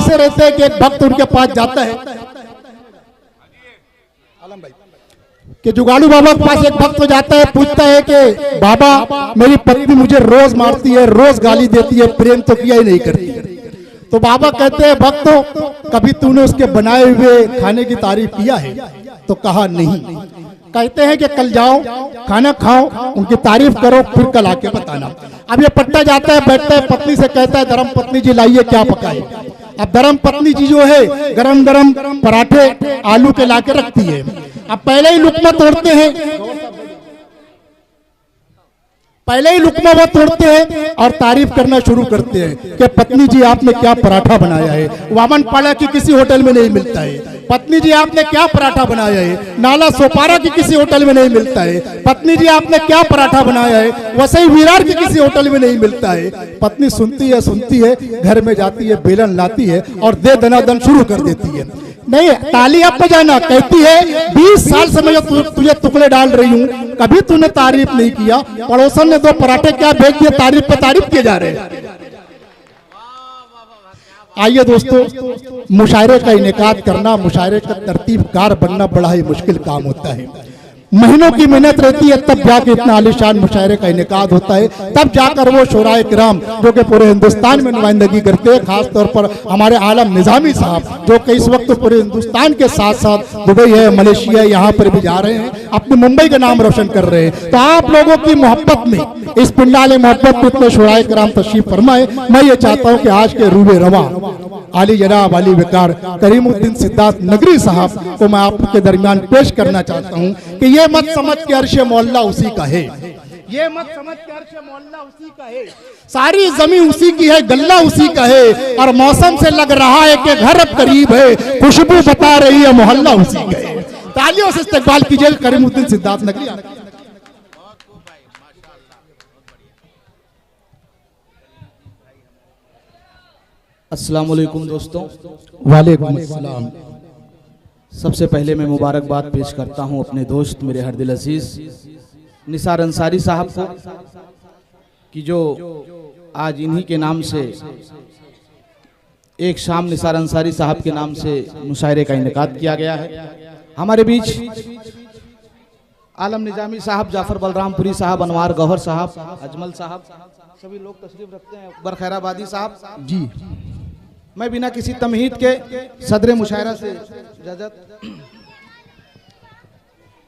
से रहते हैं कि एक भक्त उनके पास जाता है कि जुगाड़ू बाबा के पास एक भक्त जाता है, पूछता है कि बाबा मेरी पत्नी मुझे रोज मारती है, रोज गाली देती है, प्रेम तो किया ही नहीं करती। तो बाबा कहते हैं भक्तों कभी तूने उसके बनाए हुए खाने की तारीफ किया है? तो कहा नहीं। कहते हैं कि कल जाओ खाना खाओ, उनकी तारीफ करो, फिर कल आके बताना। अब ये पट्टा जाता है, बैठता है, पत्नी से कहता है धर्म पत्नी जी लाइए क्या पकाए। अब धर्म पत्नी जी जो है गरम गरम पराठे आलू के लाके रखती है। अब पहले ही लुकमा तोड़ते हैं, पहले ही लुकमा वो तोड़ते हैं और तारीफ करना शुरू करते हैं कि पत्नी जी आपने क्या पराठा बनाया है, वामन पाड़ा की किसी होटल में नहीं मिलता है। पत्नी जी आपने क्या पराठा बनाया है, नाला सोपारा की किसी होटल में नहीं मिलता है। पत्नी जी आपने क्या पराठा बनाया है, वसई विरार की किसी होटल में नहीं मिलता है। पत्नी सुनती है, घर में जाती है, बेलन लाती है और दे दनादन शुरू कर देती है। नहीं ताली अब बजाना, कहती है 20 साल से मैं तुझे टुकड़े डाल रही हूँ, कभी तूने तारीफ नहीं किया। पड़ोसन ने 2 पराठे क्या भेज दिए, तारीफ पे तारीफ किए जा रहे हैं। आइए दोस्तों, मुशायरे का इनेकाद करना, मुशायरे का तरतीबकार बनना बड़ा ही मुश्किल काम होता है। महीनों की मेहनत रहती है, तब जाके इतना आलिशान मुशायरे का इनेकाद होता है, तब जाकर वो शोराए किराम जो कि पूरे हिंदुस्तान में नुमाइंदगी करते हैं, खास तौर पर हमारे आलम निजामी साहब जो कि इस वक्त पूरे हिंदुस्तान के साथ साथ दुबई है, मलेशिया, यहाँ पर भी जा रहे हैं, अपने मुंबई का नाम रोशन कर रहे हैं। तो आप लोगों की मोहब्बत में, इस पिंडाले मोहब्बत में इतने शोराए किराम तशरीफ फरमाए। मैं ये चाहता हूँ कि आज के रूबे रवा आली जनाब आली वकार करीमुद्दीन सिद्धार्थ नगरी साहब को मैं आपके दरमियान पेश करना चाहता हूँ कि ये मत समझ के अर्शे मोहल्ला उसी का है, ये मत समझ के अर्शे मोहल्ला उसी का है, सारी जमीन उसी की है, गल्ला उसी का है, और मौसम से लग रहा है कि घर अब करीब है, खुशबू बता रही है मोहल्ला उसी का है। तालियों से इस्तकबाल कीजिए करीमुद्दीन सिद्धार्थ नगरी। अस्सलाम वालेकुम दोस्तों। वालेकुम अस्सलाम। सबसे पहले मैं मुबारकबाद पेश करता हूं अपने दोस्त मेरे हर दिल अजीज निसार अंसारी साहब को कि जो आज इन्हीं के नाम से एक शाम निसार अंसारी साहब के नाम से मुशायरे का इनेकाद किया गया है। हमारे बीच आलम निजामी साहब, जाफर बलरामपुरी साहब, अनवार गौहर साहब, अजमल साहब, सभी लोग तशरीफ रखते हैं, अकबर खैराबादी साहब जी। मैं बिना किसी तमहीद के सदर मुशायरा से इजाजत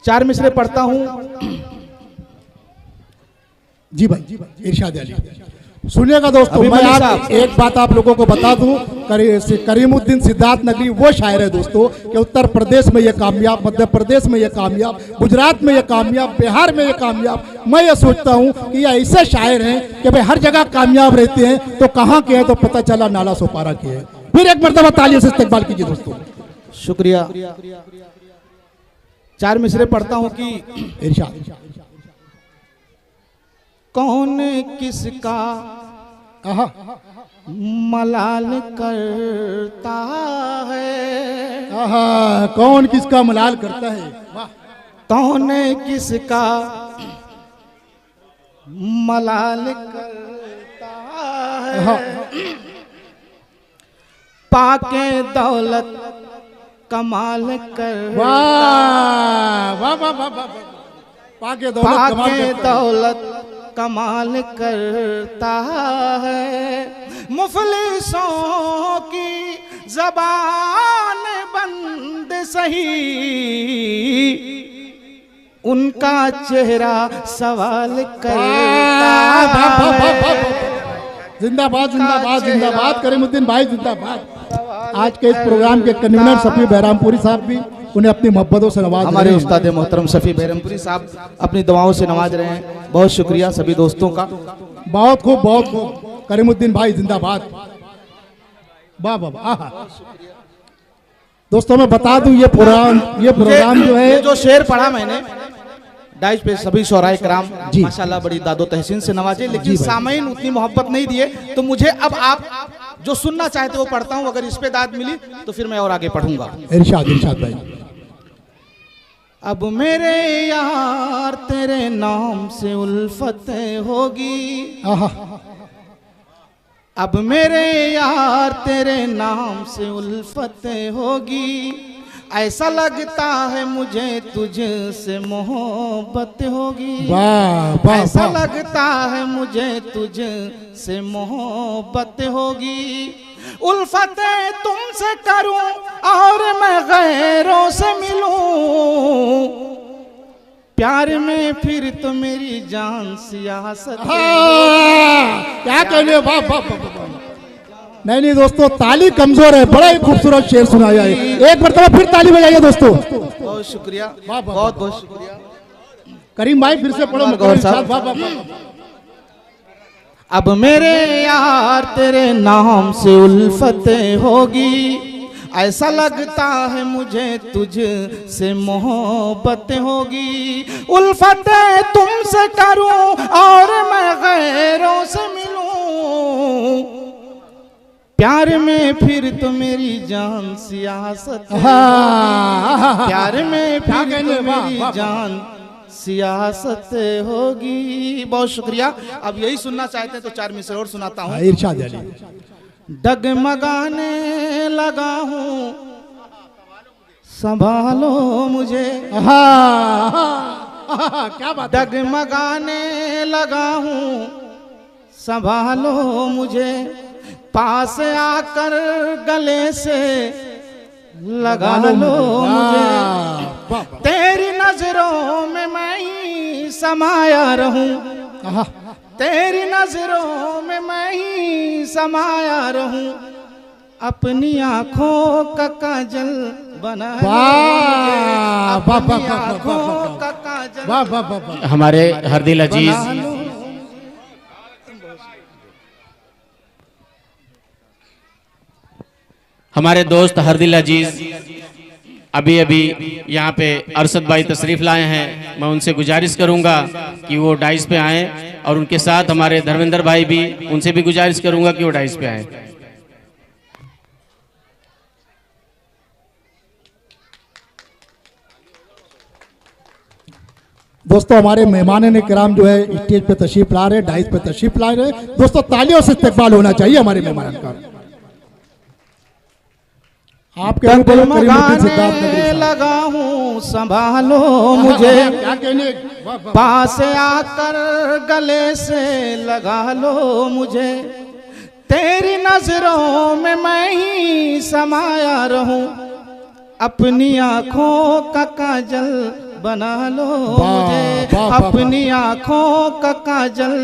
4 मिसरे पढ़ता हूं। जी भाई, इरशाद अली सुनिएगा दोस्तों। मैं आप एक बात आप लोगों को बता दूं, करीमुद्दीन सिद्धार्थ नगरी वो शायर है दोस्तों कि उत्तर प्रदेश में ये कामयाब, मध्य प्रदेश में ये कामयाब, गुजरात में ये कामयाब, बिहार में ये कामयाब। मैं ये सोचता हूं कि ये ऐसे शायर हैं कि भाई हर जगह कामयाब रहते हैं, तो कहाँ के हैं तो पता चला नाला सोपारा के हैं। फिर एक मरतबा तालियों से इस्तकबाल कीजिए दोस्तों। शुक्रिया। 4 मिसरे पढ़ता हूं कि इरशाद। कौन किसका मलाल करता है, कौन किसका मलाल करता है, कौन किसका मलाल करता है, पाके दौलत कमाल कर, पाके दौलत कमाल करता है, मुफलिसों की ज़बान बंद सही, उनका चेहरा सवाल करता है। जिंदाबाद जिंदाबाद जिंदाबाद करीमुद्दीन भाई जिंदाबाद। आज के इस प्रोग्राम के कन्वीनर सफी बहरामपुरी साहब भी उन्हें अपनी मोहब्बतों से नवाज, हमारे उस्ताद मोहतरम सफी बहरामपुरी साहब अपनी दुआओं से नवाज रहे हैं। बहुत शुक्रिया सभी दोस्तों का। बहुत खूब बहुत खूब करीमुद्दीन भाई जिंदाबाद। वाह वाह। दोस्तों मैं बता दूं ये प्रोग्राम जो है, जो शेर पढ़ा मैंने डाइज पे सभी शोराए कराम माशाल्लाह बड़ी दादो तहसीन से नवाजे, लेकिन सामईन उतनी मोहब्बत नहीं दिए, तो मुझे अब आप जो सुनना चाहते वो पढ़ता हूँ। अगर इस पे दाद मिली तो फिर मैं और आगे पढ़ूंगा। इरशाद इरशाद भाई। अब मेरे यार तेरे नाम से उल्फत होगी, अब मेरे यार तेरे नाम से उल्फत होगी, ऐसा लगता है मुझे तुझसे मोहब्बत होगी। वाह वाह ऐसा वाह। लगता है मुझे तुझसे मोहब्बत होगी। उल्फतें तुमसे करूं और मैं गैरों से मिलूं, प्यार में फिर तो मेरी जान सियासत। क्या कहने, वाह वाह वाह। नहीं नहीं दोस्तों, ताली कमजोर है, बड़ा ही खूबसूरत शेर सुनाया है। एक मरतबा फिर ताली बजाइए दोस्तों। बहुत शुक्रिया, बहुत बहुत शुक्रिया। करीम भाई फिर से पढ़ो। गौर साहब। वाह वाह वाह। अब मेरे यार तेरे नाम से उल्फत होगी, ऐसा लगता है मुझे तुझसे मोहब्बत होगी। उल्फतें तुमसे करूं और मैं गैरों से मिलूं, प्यार में फिर तो मेरी जान सियासत। प्यार में फिर तो मेरी जान सियासत होगी। बहुत शुक्रिया। अब यही सुनना चाहते हैं तो 4 मिसरे और सुनाता हूँ। इरशाद अली। डगमगाने लगा हूँ संभालो मुझे, क्या बात। डगमगाने लगा हूँ संभालो मुझे, पास आकर गले से लगा लो मुझे। तेरी नजरों में मैं ही समाया रहूं, तेरी नजरों में मैं ही समाया रहूं, अपनी आंखों का काजल बना लो मुझे, अपनी आंखों का काजल। हमारे हरदिल अजीज हमारे दोस्त हरदिल अजीज अभी अभी यहाँ पे अरशद भाई तशरीफ लाए हैं। मैं उनसे गुजारिश करूंगा कि वो डाइस पे आएं, और उनके साथ हमारे धर्मेंद्र भाई भी, उनसे भी गुजारिश करूंगा कि वो डाइस पे आएं। दोस्तों हमारे मेहमान ने किराम जो है स्टेज पे तशरीफ ला रहे, डाइस पे तशरीफ ला रहे। दोस्तों तालियों से इस्तकबाल होना चाहिए हमारे मेहमान का। आपके डगमगाने लगा हूँ संभालो मुझे, क्या कहने, पास आकर गले से लगा लो मुझे, तेरी नजरों में मैं ही समाया रहूं, अपनी आंखों का काजल बना लो मुझे, अपनी आंखों का काजल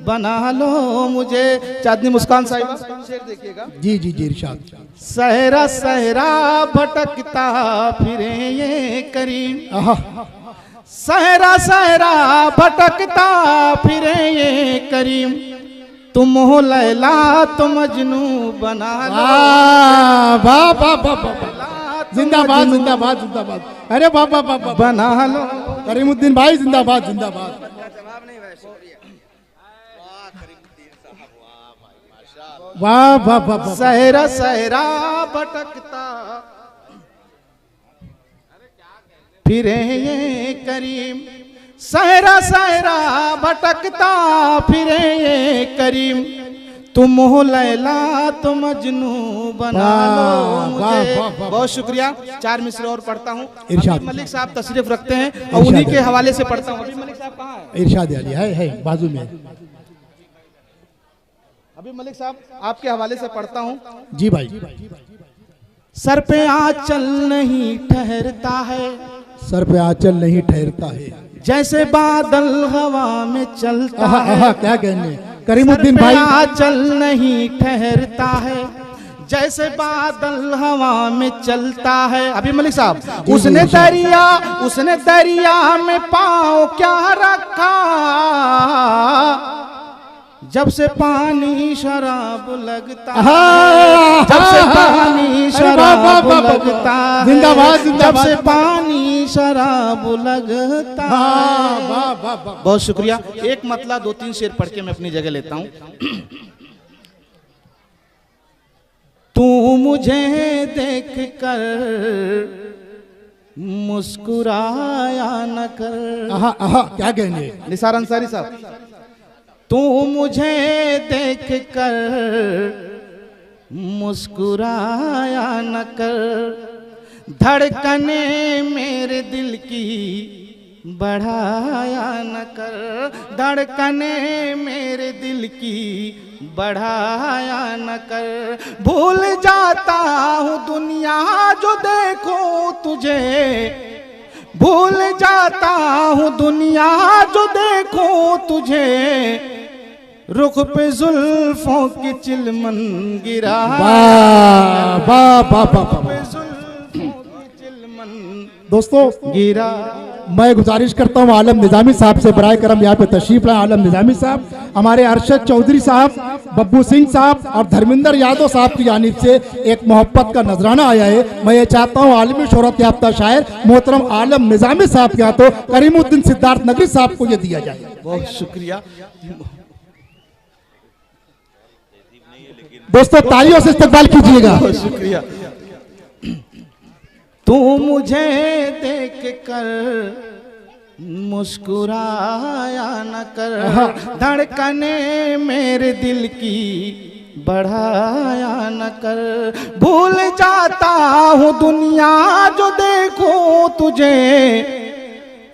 बना लो मुझे। चांदनी मुस्कान साहिब शेर देखिएगा। जी जी जी इरशाद। सहरा सहरा भटकता फिरे ये करीम, सहरा सहरा भटकता फिरे ये करीम, तुम हो लैला तो मजनू बना लो। वाह वाह वाह, जिंदाबाद जिंदाबाद जिंदाबाद। अरे बाबा बाबा बना लो। करीमुद्दीन भाई जिंदाबाद जिंदाबाद। वाह वाह वाह। सहरा सहरा भटकता फिरे ये करीम, सहरा सहरा भटकता फिरे ये करीम, तुम हो लैला तो मजनू बना लो मुझे। बहुत शुक्रिया। 4 मिसरे और पढ़ता हूँ। इरशाद। मलिक साहब तशरीफ रखते हैं और उन्हीं के हवाले से पढ़ता हूँ। अभी मलिक साहब कहाँ है? इरशाद अली है बाजू में। अभी मलिक साहब आपके हवाले से पढ़ता हूँ। जी भाई। सर पे आंचल नहीं ठहरता है, सर पे आंचल नहीं ठहरता है, जैसे बादल हवा में चलता है। क्या कहने करीमुद्दीन भाई। आंचल नहीं ठहरता है, जैसे बादल हवा में चलता है। अभी मलिक साहब, उसने दरिया में पाँव क्या रखा, जब से पानी शराब लगता है, जब से पानी शराब लगता है, जिंदाबाद जिंदाबाद, जब से पानी शराब लगता है। बहुत शुक्रिया। एक मतला 2-3 शेर पढ़ के मैं अपनी जगह लेता हूँ। तू मुझे देख कर मुस्कुराया न कर। क्या कहने निसार अंसारी साहब, तू मुझे देख कर मुस्कुराया न कर, धड़कने मेरे दिल की बढ़ाया न कर, धड़कने मेरे दिल की बढ़ाया न कर। भूल जाता हूँ दुनिया जो देखूं तुझे, भूल जाता हूँ दुनिया जो देखूं तुझे, रुख पे जुल्फों की चिलमन गिरा, दोस्तों गिरा। मैं गुजारिश करता हूँ आलम निजामी साहब से बराए करम यहाँ पे तशरीफ लाए। आलम निजामी साहब, हमारे अरशद चौधरी साहब, बब्बू सिंह साहब और धर्मेंद्र यादव साहब की जानिब से एक मोहब्बत का नजराना आया है। मैं ये चाहता हूँ आलमी शोहरत याफ्ता शायर मोहतरम आलम निजामी साहब के हाथों करीमुद्दीन सिद्धार्थ नगरी साहब को ये दिया जाए। बहुत शुक्रिया दोस्तों, तालियों से इस्तकबाल कीजिएगा। बहुत शुक्रिया। तू मुझे देख कर मुस्कुराया न कर, धड़कने मेरे दिल की बढ़ाया न कर। भूल जाता हूँ दुनिया जो देखूं तुझे,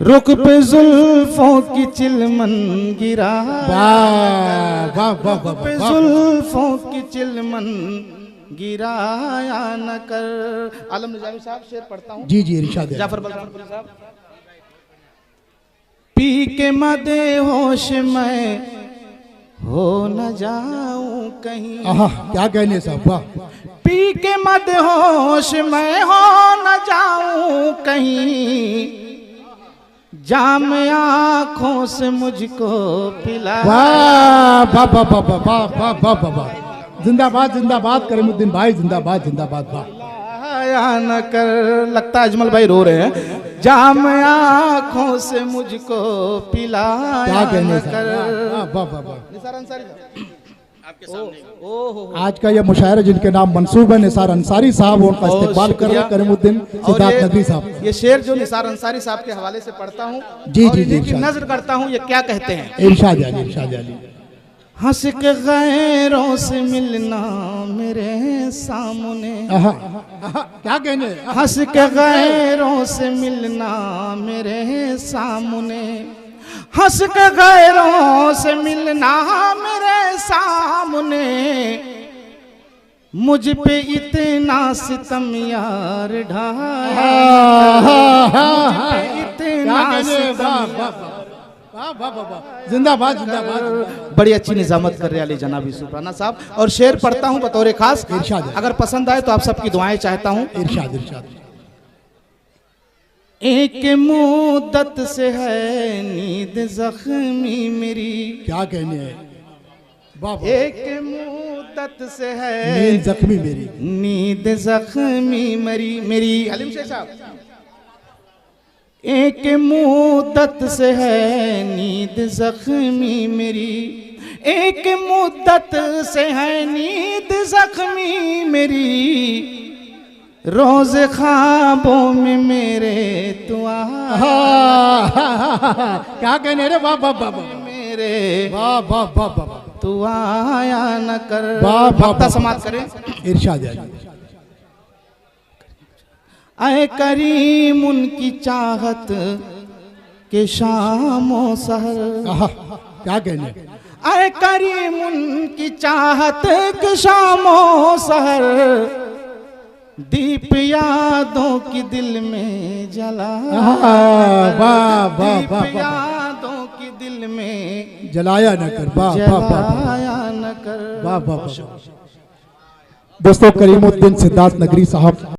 रुख पे जुल्फों की चिलमन गिरा, पे जुल्फों की चिलमन गिराया न कर। आलम निजामी साहब शेर पढ़ता हूँ। जी जी, इरशाद है। जाफर बलरामपुरी साहब। पी के मदे होश में हो न जाऊं कहीं, क्या कहने साहब, वाह। पी के मदे होश में हो न जाऊं कहीं, जाम आँखों से मुझको पिला। वाह वाह वाह वाह वाह वाह वाह वाह वाह, जिंदाबाद जिंदाबाद करीमुद्दीन भाई, जिंदाबाद जिंदाबाद। वाह न कर, लगता है अजमल भाई रो रहे हैं। जाम आँखों से मुझको पिलाया न कर। वाह वाह वाह। निसार अंसारी आपके सामने आज का यह मुशायरा जिनके नाम मंसूब है, निसार अंसारी साहब, उनका इस्तेमाल कर रहे हैं करीमुद्दीन सिद्धार्थ नगरी साहब। ये शेर जो निसार अंसारी साहब के हवाले से पढ़ता हूँ, जी जी जी, नजर करता हूँ ये क्या कहते हैं। इरशाद अली, इरशाद अली। हंस के गैरों से मिलना मेरे सामने, क्या कहने, हंस के गैरों से मिलना मेरे सामने, हंस के गैरों से मिलना मेरे सामने, मुझ पे इतना सितम यार ढाया, इतना सितम। जिंदाबाद जिंदाबाद। बड़ी अच्छी निजामत कर रहे अली जनाब यूसुफ राना साहब। और शेर पढ़ता हूँ बतौर खास, इरशाद। अगर पसंद आए तो आप सबकी दुआएं चाहता हूँ। इरशाद इरशाद। एक मुद्दत से है नींद जख्मी मेरी, क्या कहने है, एक मुद्दत से है नींद जख्मी मेरी, नींद जख्मी मेरी। हलीम शेख साहब। एक मुद्दत से है नींद जख्मी मेरी, एक मुद्दत से है नींद जख्मी मेरी, रोज ख्वाबों में मेरे तू आया। क्या कहने रे, वाह वाह वाह वाह, मेरे वाह वाह वाह वाह, तू आया न कर। वाह वाह, वक्ता समाप्त करें। इरशाद है। ऐ करीम उनकी चाहत के शामों सहर, क्या कहने, ऐ करीम उनकी चाहत के शामों सहर, दीप यादों की दिल में जला, दीप यादों की दिल में जलाया न कर, जलाया न कर। वाह वाह। दोस्तों, करीमुद्दीन सिद्धार्थ नगरी साहब